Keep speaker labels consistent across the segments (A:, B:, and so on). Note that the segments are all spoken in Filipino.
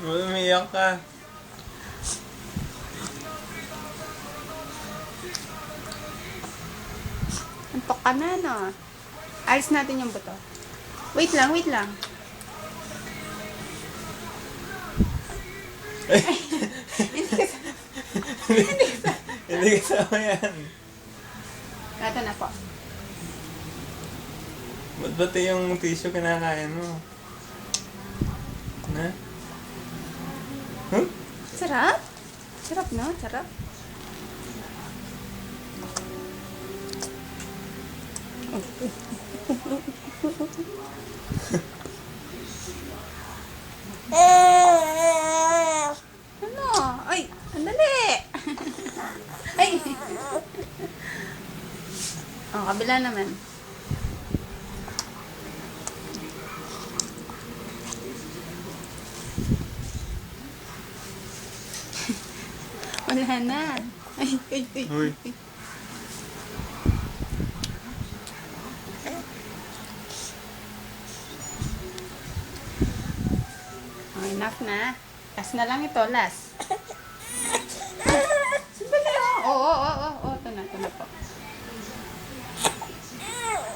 A: Umiyak ka.
B: Antok ka na, no? Alis natin yung buto. Wait lang, wait lang.
A: Ay,
B: Hindi ka
A: hindi kasama yan.
B: Ito na po.
A: Ba't pati yung tissue kinakain mo? Na? Huh?
B: Sarap? Sarap, no? Sarap. Ano? Ay, andali! Ay! Oh, kabila naman. Wala na. Ay, ay, ay.
A: Uy.
B: Oh, enough na. Last na lang ito, last. Sandali, oh. Oo. Ito na po.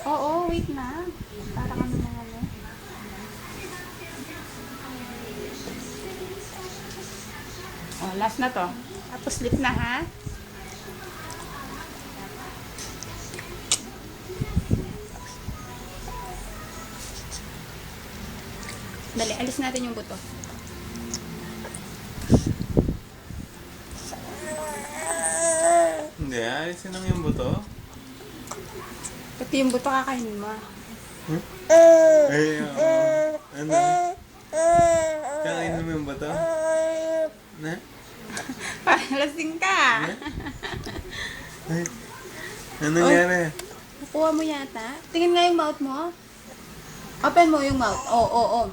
B: Oo, wait na. Para ka naman ano. Oh, last na to. Tapos sleep na, ha? Dali, alis natin yung buto.
A: Hindi, alisin lang yung buto.
B: Pati yung buto kakainin mo.
A: Huh? Ay, oo. Ano? Kakainin mo yung buto? Na?
B: Lasing ka.
A: Ay, ano nangyari?
B: Nakuha mo yata. Tingin nga yung mouth mo. Open mo yung mouth. Oo.